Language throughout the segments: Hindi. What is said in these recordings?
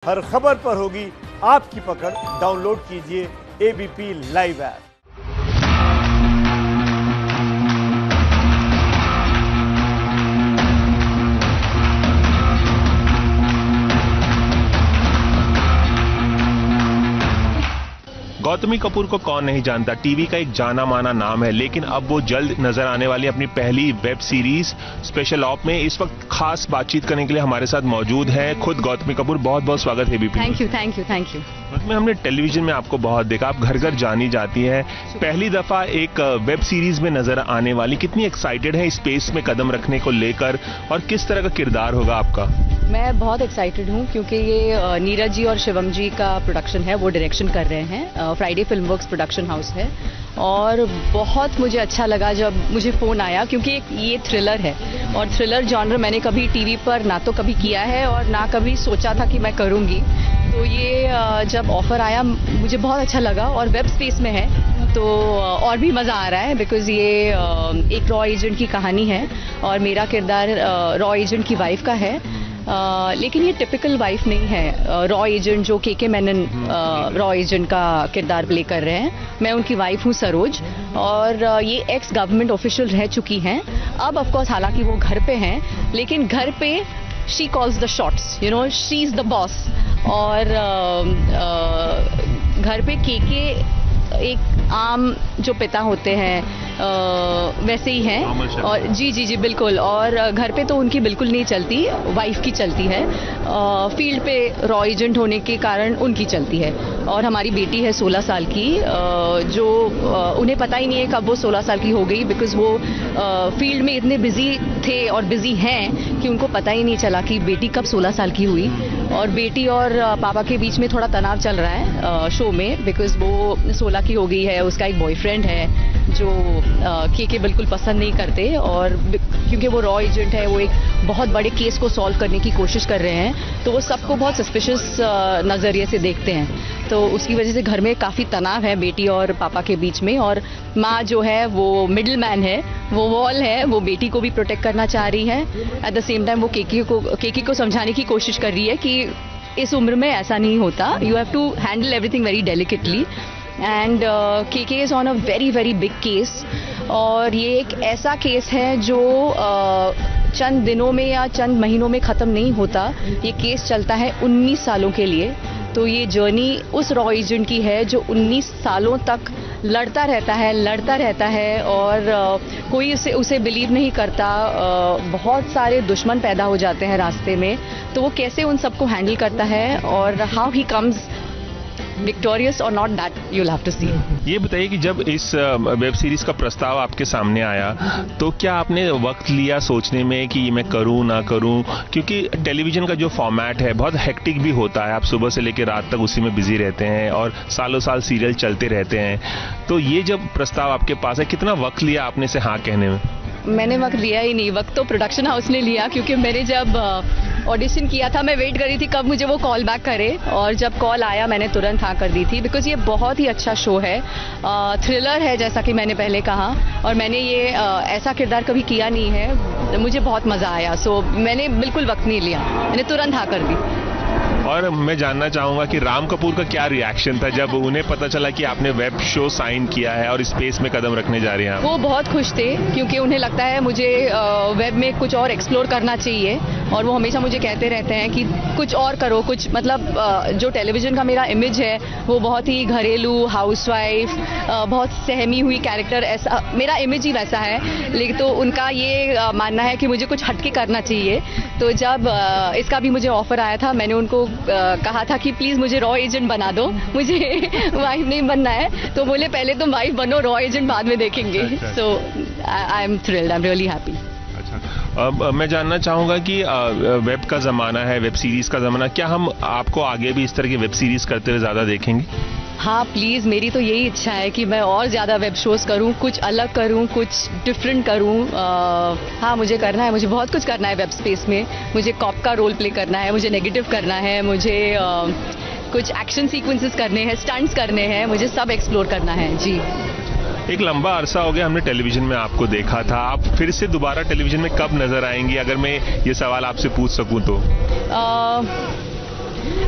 हर खबर पर होगी आपकी पकड़। डाउनलोड कीजिए ABP live app. Gautami Kapoor को कौन नहीं जानता, टीवी का एक जाना माना नाम है, लेकिन अब वो जल्द नजर आने वाली अपनी पहली वेब सीरीज स्पेशल ऑप में इस वक्त खास बातचीत करने के लिए हमारे साथ मौजूद है खुद गौतमी कपूर। बहुत बहुत स्वागत है एबीपी। Thank you. में हमने टेलीविजन में आपको बहुत देखा, आप घर घर जानी जाती हैं, पहली दफा एक वेब सीरीज में नजर आने वाली, कितनी एक्साइटेड है स्पेस में कदम रखने को लेकर और किस तरह का किरदार होगा आपका? मैं बहुत एक्साइटेड हूँ क्योंकि ये नीरज जी और शिवम जी का प्रोडक्शन है, वो डायरेक्शन कर रहे हैं। Friday film works production house है और बहुत मुझे अच्छा लगा जब मुझे फ़ोन आया, क्योंकि ये थ्रिलर है और थ्रिलर जॉनर मैंने कभी टीवी पर ना तो कभी किया है और ना कभी सोचा था कि मैं करूँगी। तो ये जब ऑफर आया मुझे बहुत अच्छा लगा और वेब स्पेस में है तो और भी मज़ा आ रहा है, बिकॉज़ ये एक रॉ एजेंट की कहानी है और मेरा किरदार रॉ एजेंट की वाइफ का है। लेकिन ये टिपिकल वाइफ नहीं है। रॉ एजेंट जो के मेनन रॉ एजेंट का किरदार प्ले कर रहे हैं, मैं उनकी वाइफ हूँ सरोज, और ये एक्स गवर्नमेंट ऑफिशियल रह चुकी हैं। अब ऑफकोर्स हालांकि वो घर पे हैं, लेकिन घर पे she calls the shots, you know, she is the boss. और घर पे के एक आम जो पिता होते हैं वैसे ही हैं। और जी बिल्कुल। और घर पे तो उनकी बिल्कुल नहीं चलती, वाइफ की चलती है। फील्ड पे रॉ एजेंट होने के कारण उनकी चलती है। और हमारी बेटी है 16 साल की, जो उन्हें पता ही नहीं है कब वो 16 साल की हो गई, बिकॉज वो फील्ड में इतने बिजी थे और बिजी हैं कि उनको पता ही नहीं चला कि बेटी कब 16 साल की हुई। और बेटी और पापा के बीच में थोड़ा तनाव चल रहा है शो में, बिकॉज वो 16 की हो गई है, उसका एक बॉयफ्रेंड है जो के बिल्कुल पसंद नहीं करते, और क्योंकि वो रॉ एजेंट है, वो एक बहुत बड़े केस को सॉल्व करने की कोशिश कर रहे हैं, तो वो सबको बहुत सस्पिशियस नज़रिए से देखते हैं। तो उसकी वजह से घर में काफ़ी तनाव है बेटी और पापा के बीच में। और माँ जो है वो मिडिल मैन है, वो वॉल है, वो बेटी को भी प्रोटेक्ट करना चाह रही है। एट द सेम टाइम वो केकी को समझाने की कोशिश कर रही है कि इस उम्र में ऐसा नहीं होता, you have to handle everything very delicately. And K is on a very very big case, और ये एक ऐसा केस है जो चंद दिनों में या चंद महीनों में ख़त्म नहीं होता। ये केस चलता है 19 सालों के लिए। तो ये जर्नी उस रॉ एजेंट की है जो 19 सालों तक लड़ता रहता है और कोई उसे बिलीव नहीं करता। बहुत सारे दुश्मन पैदा हो जाते हैं रास्ते में, तो वो कैसे उन सबको हैंडल करता है और हाउ ही कम्स विक्टोरियस और not, that you will have to see. ये बताइए कि जब इस वेब सीरीज का प्रस्ताव आपके सामने आया तो क्या आपने वक्त लिया सोचने में कि ये मैं करूं ना करूं, क्योंकि टेलीविजन का जो फॉर्मेट है बहुत हेक्टिक भी होता है, आप सुबह से लेकर रात तक उसी में बिजी रहते हैं और सालों साल सीरियल चलते रहते हैं। तो ये जब प्रस्ताव आपके पास है, कितना वक्त लिया आपने से हाँ कहने में? मैंने वक्त लिया ही नहीं, वक्त तो प्रोडक्शन हाउस ने लिया, क्योंकि मैंने जब ऑडिशन किया था मैं वेट कर रही थी कब मुझे वो कॉल बैक करे, और जब कॉल आया मैंने तुरंत हाँ कर दी थी, बिकॉज ये बहुत ही अच्छा शो है। थ्रिलर है जैसा कि मैंने पहले कहा, और मैंने ये ऐसा किरदार कभी किया नहीं है, मुझे बहुत मज़ा आया। सो मैंने बिल्कुल वक्त नहीं लिया, मैंने तुरंत हाँ कर दी। और मैं जानना चाहूंगा कि राम कपूर का क्या रिएक्शन था जब उन्हें पता चला कि आपने वेब शो साइन किया है और स्पेस में कदम रखने जा रही हैं आप? वो बहुत खुश थे, क्योंकि उन्हें लगता है मुझे वेब में कुछ और एक्सप्लोर करना चाहिए, और वो हमेशा मुझे कहते रहते हैं कि कुछ और करो, कुछ मतलब जो टेलीविजन का मेरा इमेज है वो बहुत ही घरेलू, हाउसवाइफ, बहुत सहमी हुई कैरेक्टर, ऐसा मेरा इमेज ही वैसा है। लेकिन तो उनका ये मानना है कि मुझे कुछ हटके करना चाहिए। तो जब इसका भी मुझे ऑफर आया था, मैंने उनको कहा था कि प्लीज़ मुझे रॉ एजेंट बना दो, मुझे वाइफ नहीं बनना है। तो बोले पहले तुम वाइफ बनो, रॉ एजेंट बाद में देखेंगे। So I am thrilled, I am really happy. अच्छा, मैं जानना चाहूंगा कि वेब का ज़माना है, वेब सीरीज का ज़माना, क्या हम आपको आगे भी इस तरह की वेब सीरीज करते हुए ज़्यादा देखेंगे? हाँ प्लीज़, मेरी तो यही इच्छा है कि मैं और ज़्यादा वेब शोज़ करूँ, कुछ अलग करूँ, कुछ डिफरेंट करूँ। हाँ मुझे करना है, मुझे बहुत कुछ करना है वेब स्पेस में। मुझे कॉप का रोल प्ले करना है, मुझे नेगेटिव करना है, मुझे कुछ एक्शन सीक्वेंसेस करने हैं, स्टंट्स करने हैं, मुझे सब एक्सप्लोर करना है। जी, एक लंबा अरसा हो गया हमने टेलीविजन में आपको देखा था, आप फिर से दोबारा टेलीविजन में कब नजर आएंगी, अगर मैं ये सवाल आपसे पूछ सकूं तो?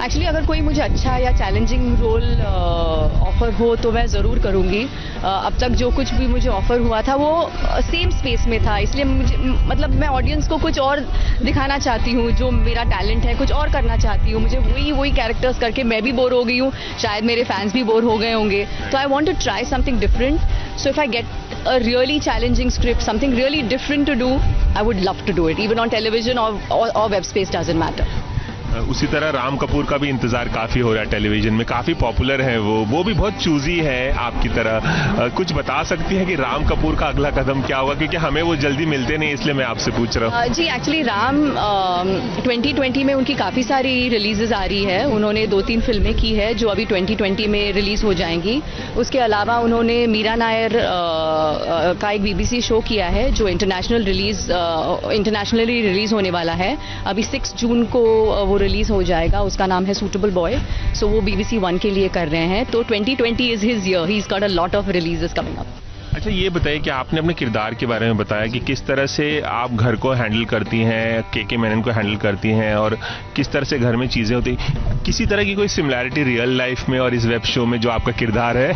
एक्चुअली अगर कोई मुझे अच्छा या चैलेंजिंग रोल ऑफर हो तो मैं ज़रूर करूँगी। अब तक जो कुछ भी मुझे ऑफर हुआ था वो सेम स्पेस में था, इसलिए मुझे मतलब मैं ऑडियंस को कुछ और दिखाना चाहती हूँ, जो मेरा टैलेंट है कुछ और करना चाहती हूँ। मुझे वही कैरेक्टर्स करके मैं भी बोर हो गई हूँ, शायद मेरे फैंस भी बोर हो गए होंगे, तो I want to try something different. So if I get a really challenging script, something really different to do, I would love to do it, even on television or web space, doesn't matter. उसी तरह राम कपूर का भी इंतजार काफी हो रहा है टेलीविजन में, काफी पॉपुलर है वो भी बहुत चूजी है आपकी तरह। कुछ बता सकती है कि राम कपूर का अगला कदम क्या होगा, क्योंकि हमें वो जल्दी मिलते नहीं, इसलिए मैं आपसे पूछ रहा हूँ। जी एक्चुअली राम 2020 में उनकी काफ़ी सारी रिलीजेस आ रही है। उन्होंने 2-3 फिल्में की है जो अभी 2020 में रिलीज हो जाएंगी। उसके अलावा उन्होंने मीरा नायर का एक BBC शो किया है जो इंटरनेशनली रिलीज होने वाला है। अभी 6 जून को वो रिलीज हो जाएगा, उसका नाम है सूटेबल बॉय। सो वो BBC 1 के लिए कर रहे हैं, तो 2020 is his year, he is got a lot of releases coming up. अच्छा ये बताइए कि आपने अपने किरदार के बारे में बताया कि किस तरह से आप घर को हैंडल करती हैं, के मेनन को हैंडल करती हैं और किस तरह से घर में चीजें होती, किसी तरह की कोई सिमिलैरिटी रियल लाइफ में और इस वेब शो में जो आपका किरदार है?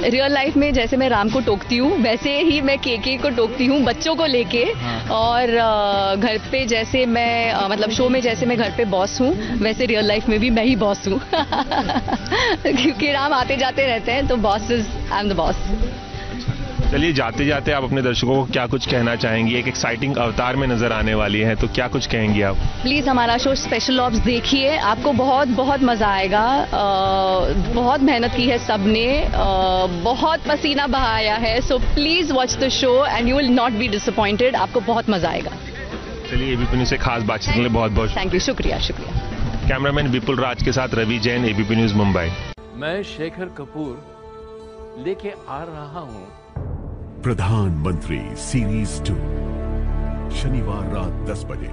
रियल लाइफ में जैसे मैं राम को टोकती हूँ वैसे ही मैं के को टोकती हूँ बच्चों को लेके। और घर पे जैसे मैं मतलब शो में जैसे मैं घर पे बॉस हूँ, वैसे रियल लाइफ में भी मैं ही बॉस हूँ। क्योंकि राम आते जाते रहते हैं, तो boss is I am the boss. चलिए जाते जाते आप अपने दर्शकों को क्या कुछ कहना चाहेंगी? एक एक्साइटिंग अवतार में नजर आने वाली है, तो क्या कुछ कहेंगी आप? प्लीज हमारा शो स्पेशल ऑप्स देखिए, आपको बहुत बहुत मजा आएगा। बहुत मेहनत की है सबने, बहुत पसीना बहाया है। So please watch the show and you will not be disappointed, आपको बहुत मजा आएगा। चलिए ABP न्यूज़ से खास बातचीत के लिए बहुत बहुत थैंक यू, शुक्रिया शुक्रिया। कैमरामैन विपुल राज के साथ रवि जैन, ABP न्यूज़ मुंबई। मैं शेखर कपूर लेके आ रहा हूँ प्रधानमंत्री सीरीज 2 शनिवार रात 10 बजे।